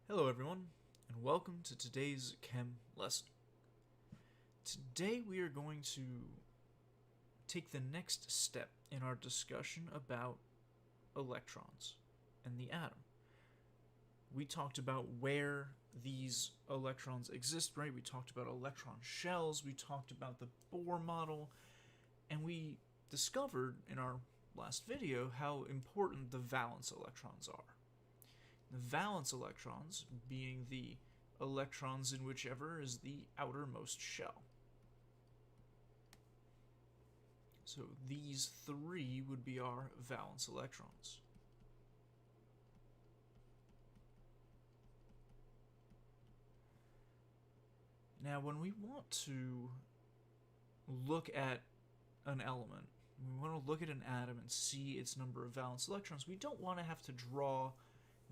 Hello everyone, and welcome to today's chem lesson. Today we are going to take the next step in our discussion about electrons and the atom. We talked about where these electrons exist, right? We talked about electron shells, we talked about the Bohr model, and we discovered in our last video how important the valence electrons are. The valence electrons being the electrons in whichever is the outermost shell. So these three would be our valence electrons. Now when we want to look at an element, we want to look at an atom and see its number of valence electrons, we don't want to have to draw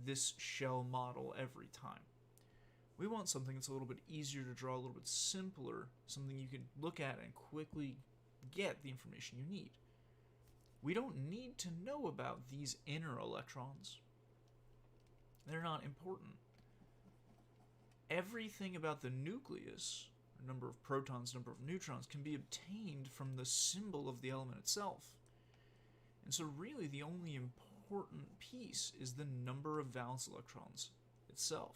this shell model every time. We want something that's a little bit easier to draw, a little bit simpler, something you can look at and quickly get the information you need. We don't need to know about these inner electrons. They're not important. Everything about the nucleus, number of protons, number of neutrons, can be obtained from the symbol of the element itself. And so really the only important piece is the number of valence electrons itself.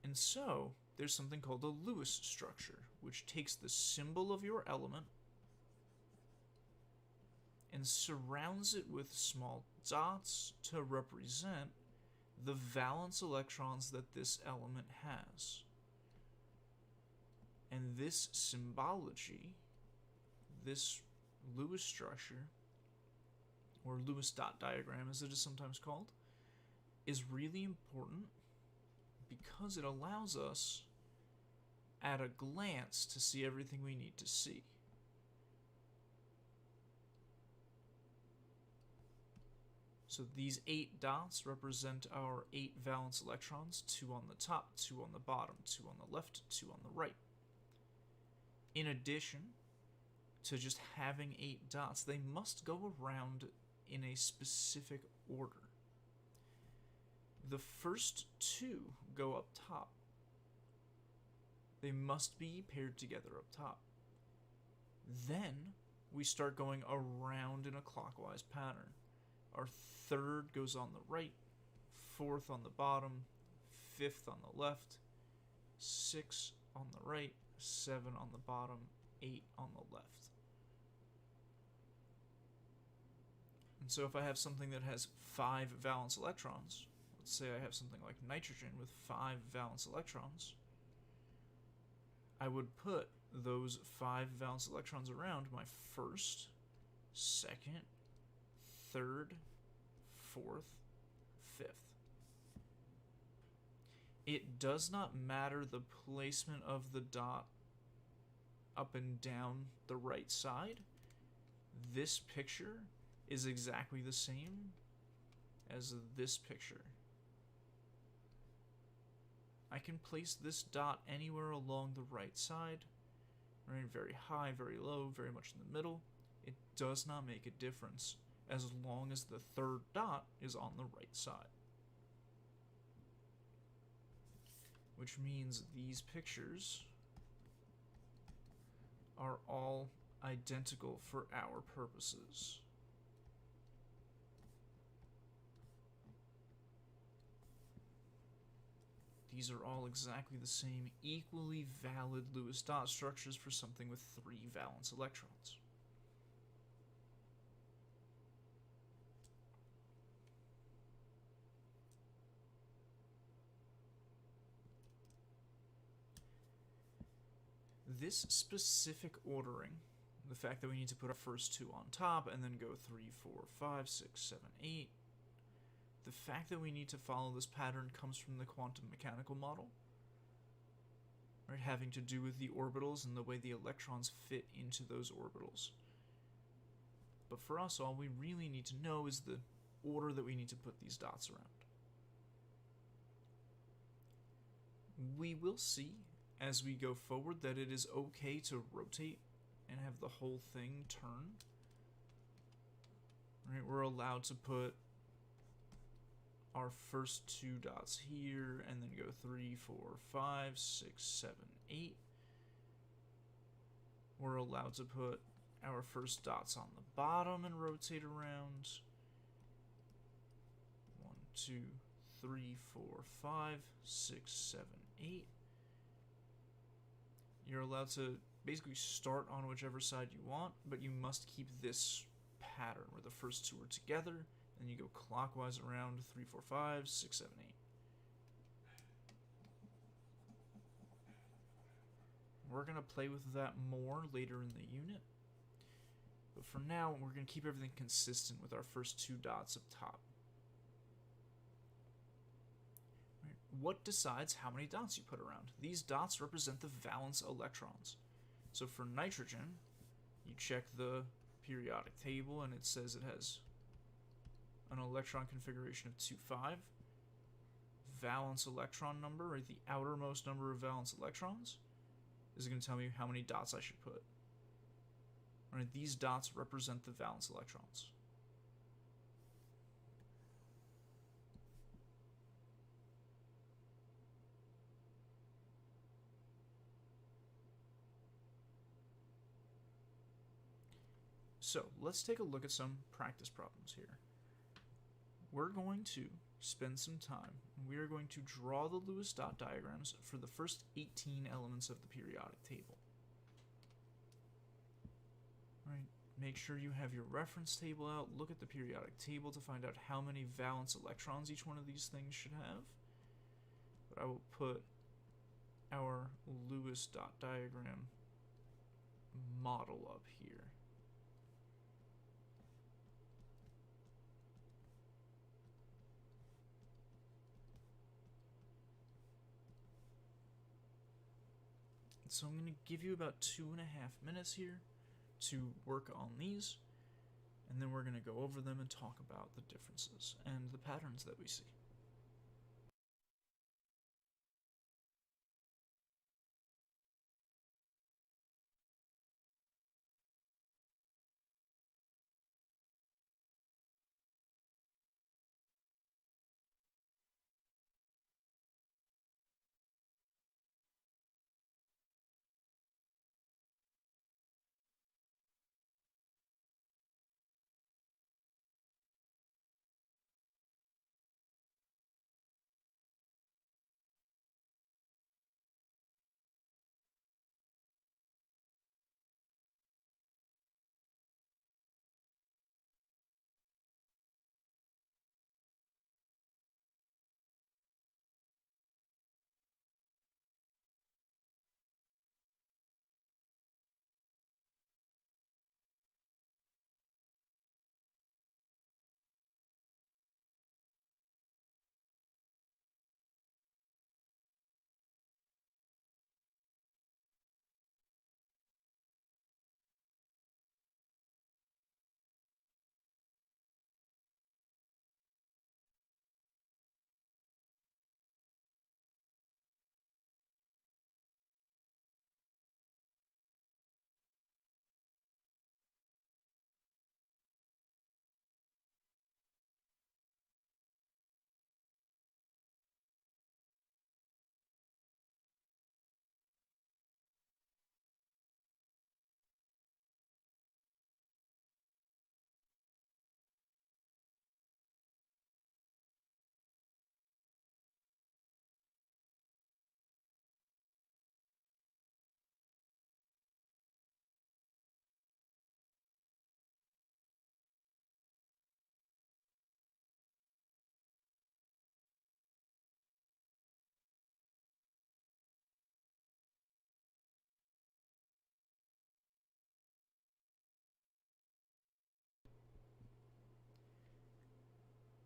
And so there's something called a Lewis structure, which takes the symbol of your element and surrounds it with small dots to represent the valence electrons that this element has. And this symbology, this Lewis structure, or Lewis dot diagram as it is sometimes called, is really important because it allows us at a glance to see everything we need to see. So these 8 dots represent our 8 valence electrons, 2 on the top, 2 on the bottom, 2 on the left, 2 on the right. In addition to just having 8 dots, they must go around in a specific order. The first 2 go up top. They must be paired together up top. Then we start going around in a clockwise pattern. Our 3rd goes on the right, 4th on the bottom, 5th on the left, 6 on the right, 7 on the bottom, 8 on the left. And so if I have something that has 5 valence electrons, let's say I have something like nitrogen with 5 valence electrons, I would put those 5 valence electrons around my 1st, 2nd, 3rd, 4th, 5th. It does not matter the placement of the dot up and down the right side. This picture is exactly the same as this picture. I can place this dot anywhere along the right side, right? Very high, very low, very much in the middle. It does not make a difference as long as the 3rd dot is on the right side. Which means these pictures are all identical for our purposes. These are all exactly the same, equally valid Lewis dot structures for something with 3 valence electrons. This specific ordering, the fact that we need to put our first 2 on top and then go 3, 4, 5, 6, 7, 8, the fact that we need to follow this pattern comes from the quantum mechanical model, right, having to do with the orbitals and the way the electrons fit into those orbitals. But for us, all we really need to know is the order that we need to put these dots around. We will see as we go forward that it is okay to rotate and have the whole thing turn. Right, we're allowed to put our first 2 dots here, and then go 3, 4, 5, 6, 7, 8. We're allowed to put our first dots on the bottom and rotate around. 1, 2, 3, 4, 5, 6, 7, 8. You're allowed to basically start on whichever side you want, but you must keep this pattern where the first two are together, and you go clockwise around 3, 4, 5, 6, 7, 8. We're going to play with that more later in the unit, but for now we're going to keep everything consistent with our first 2 dots up top. Right. What decides how many dots you put around? These dots represent the valence electrons. So for nitrogen, you check the periodic table and it says it has an electron configuration of 2, 5. Valence electron number, right, the outermost number of valence electrons, is going to tell me how many dots I should put. Right, these dots represent the valence electrons. So let's take a look at some practice problems here. We're going to spend some time, and we are going to draw the Lewis dot diagrams for the first 18 elements of the periodic table. Right. Make sure you have your reference table out. Look at the periodic table to find out how many valence electrons each one of these things should have. But I will put our Lewis dot diagram model up here. So I'm going to give you about 2.5 minutes here to work on these, and then we're going to go over them and talk about the differences and the patterns that we see.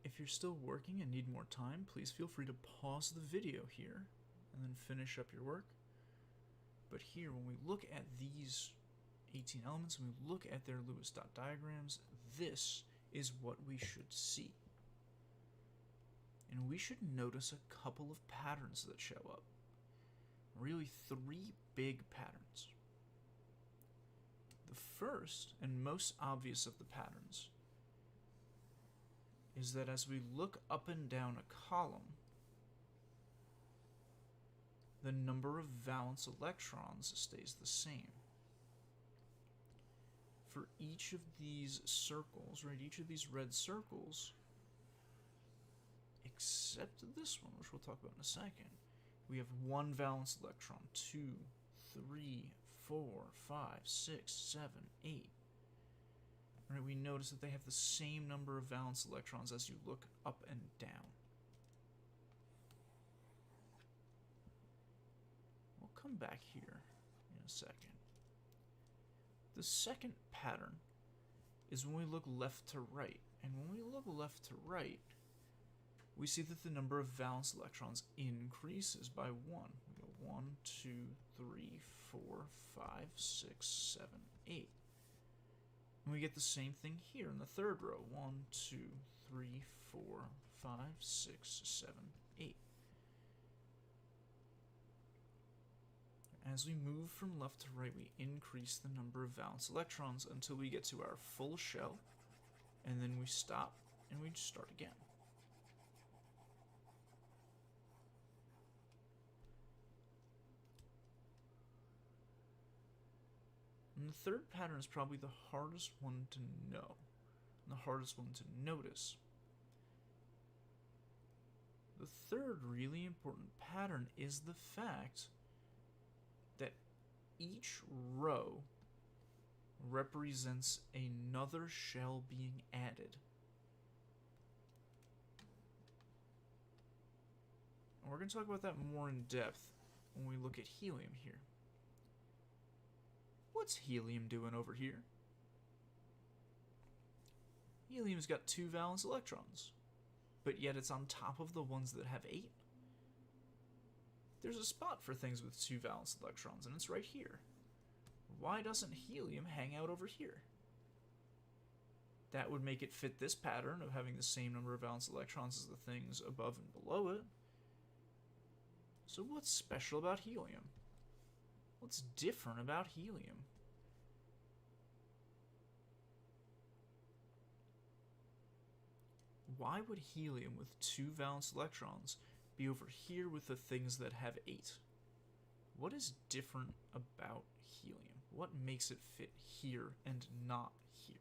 If you're still working and need more time, please feel free to pause the video here and then finish up your work. But here, when we look at these 18 elements, when we look at their Lewis dot diagrams, this is what we should see. And we should notice a couple of patterns that show up. Really, 3 big patterns. The first and most obvious of the patterns is that as we look up and down a column, the number of valence electrons stays the same. For each of these circles, right, each of these red circles, except this one, which we'll talk about in a second, we have one valence electron, 2, 3, 4, 5, 6, 7, 8. Right, we notice that they have the same number of valence electrons as you look up and down. We'll come back here in a second. The second pattern is when we look left to right. And when we look left to right, we see that the number of valence electrons increases by 1. We go 1, 2, 3, 4, 5, 6, 7, 8. And we get the same thing here in the third row. 1, 2, 3, 4, 5, 6, 7, 8. As we move from left to right, we increase the number of valence electrons until we get to our full shell, and then we stop and we start again. And the third pattern is probably the hardest one to know, and the hardest one to notice. The third really important pattern is the fact that each row represents another shell being added. And we're going to talk about that more in depth when we look at helium here. What's helium doing over here? Helium's got 2 valence electrons, but yet it's on top of the ones that have 8. There's a spot for things with 2 valence electrons, and it's right here. Why doesn't helium hang out over here? That would make it fit this pattern of having the same number of valence electrons as the things above and below it. So what's special about helium? What's different about helium? Why would helium with 2 valence electrons be over here with the things that have 8? What is different about helium? What makes it fit here and not here?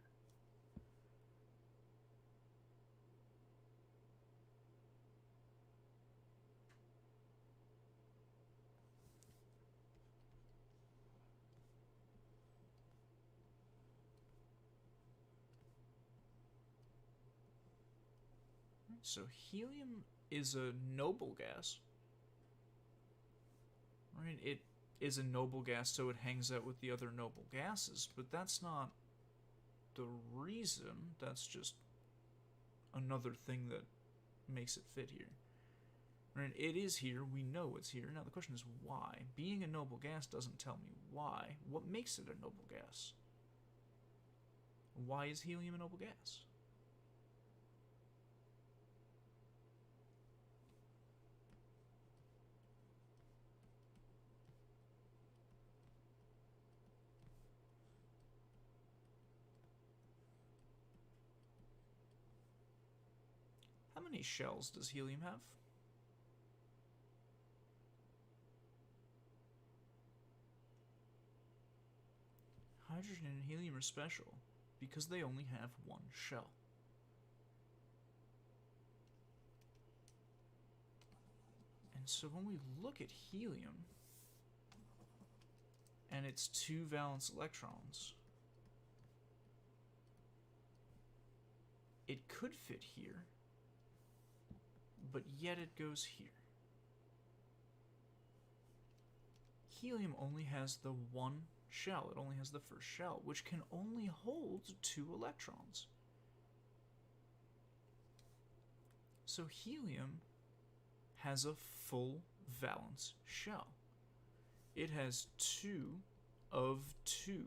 So helium is a noble gas. Right? It is a noble gas, so it hangs out with the other noble gases, but that's not the reason. That's just another thing that makes it fit here. Right? It is here. We know it's here. Now the question is why? Being a noble gas doesn't tell me why. What makes it a noble gas? Why is helium a noble gas? How many shells does helium have? Hydrogen and helium are special because they only have one shell. And so when we look at helium and its 2 valence electrons, it could fit here, but yet it goes here. Helium only has the one shell. It only has the first shell, which can only hold 2 electrons. So helium has a full valence shell. It has 2 of 2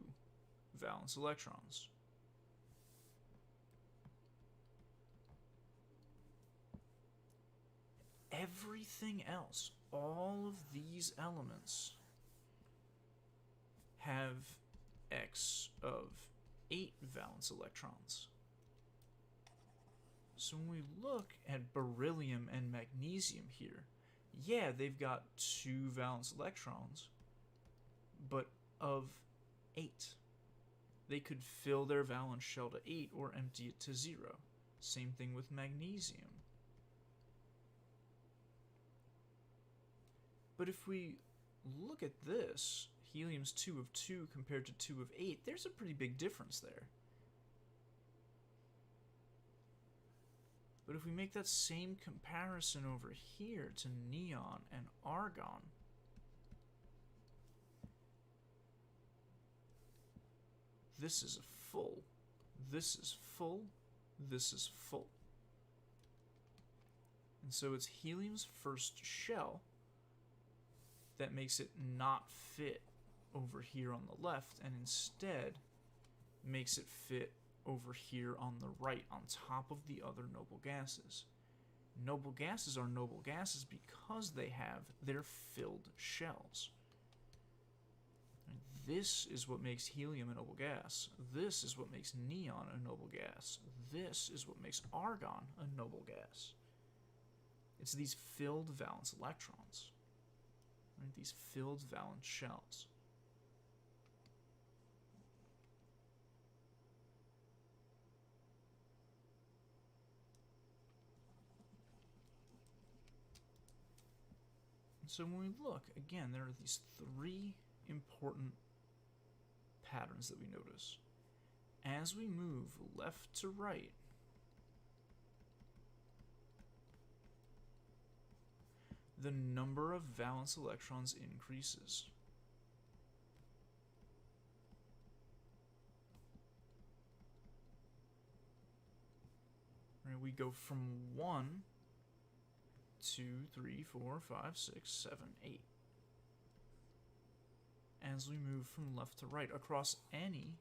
valence electrons. Everything else, all of these elements, have X of 8 valence electrons. So when we look at beryllium and magnesium here, yeah, they've got 2 valence electrons, but of 8. They could fill their valence shell to 8 or empty it to 0. Same thing with magnesium. But if we look at this, helium's 2 of 2 compared to 2 of 8, there's a pretty big difference there. But if we make that same comparison over here to neon and argon, this is full, this is full, this is full. And so it's helium's first shell that makes it not fit over here on the left, and instead makes it fit over here on the right, on top of the other noble gases. Noble gases are noble gases because they have their filled shells. This is what makes helium a noble gas. This is what makes neon a noble gas. This is what makes argon a noble gas. It's these filled valence electrons, right? These filled valence shells. So when we look, again, there are these 3 important patterns that we notice. As we move left to right, the number of valence electrons increases. Right, we go from 1, 2, 3, 4, 5, 6, 7, 8. As we move from left to right across any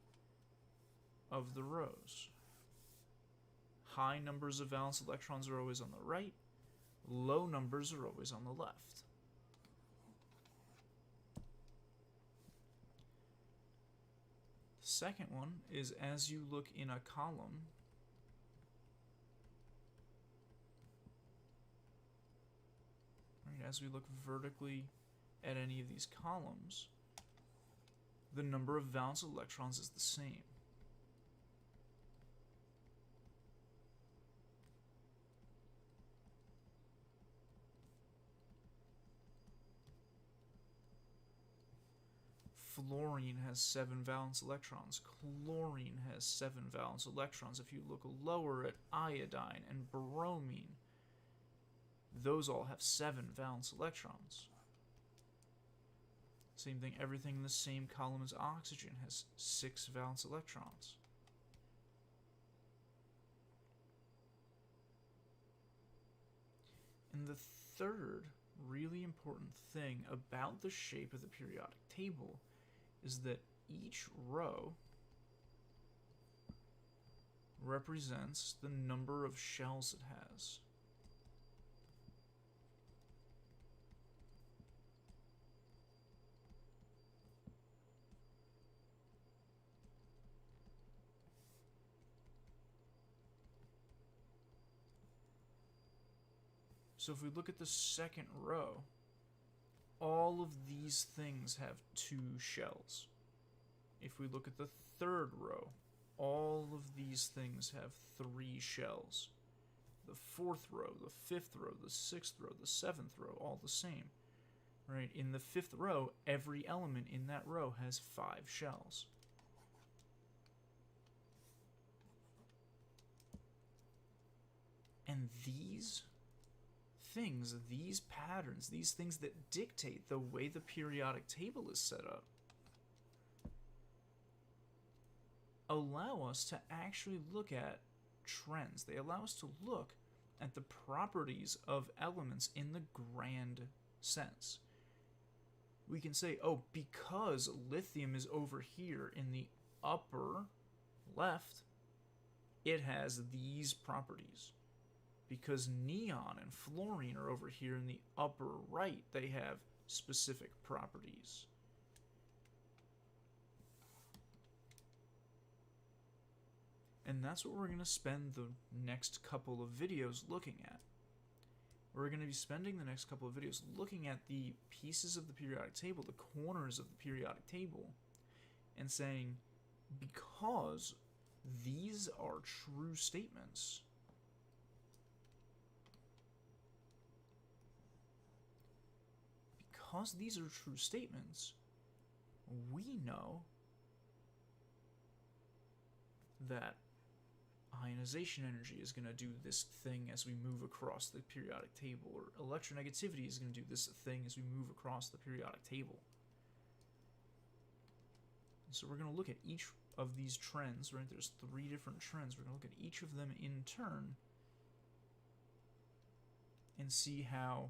of the rows. High numbers of valence electrons are always on the right. Low numbers are always on the left. The second one is as you look in a column, right, as we look vertically at any of these columns, the number of valence electrons is the same. Fluorine has 7 valence electrons. Chlorine has 7 valence electrons. If you look lower at iodine and bromine, those all have 7 valence electrons. Same thing, everything in the same column as oxygen has 6 valence electrons. And the third really important thing about the shape of the periodic table is that each row represents the number of shells it has. So if we look at the second row, all of these things have 2 shells. If we look at the third row, all of these things have 3 shells. The fourth row, the 5th row, the 6th row, the 7th row, all the same. Right? In the 5th row, every element in that row has 5 shells. And these things, these patterns, these things that dictate the way the periodic table is set up, allow us to actually look at trends. They allow us to look at the properties of elements in the grand sense. We can say, oh, because lithium is over here in the upper left, it has these properties. Because neon and fluorine are over here in the upper right, they have specific properties. And that's what we're going to spend the next couple of videos looking at. We're going to be spending the next couple of videos looking at the pieces of the periodic table, the corners of the periodic table, and saying, because these are true statements, we know that ionization energy is going to do this thing as we move across the periodic table, or electronegativity is going to do this thing as we move across the periodic table. And so we're going to look at each of these trends, right? There's 3 different trends. We're going to look at each of them in turn and see how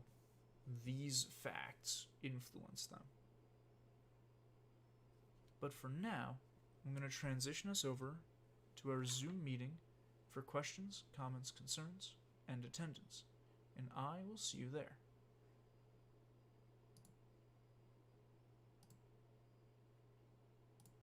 these facts influence them. But for now, I'm going to transition us over to our Zoom meeting for questions, comments, concerns, and attendance, and I will see you there.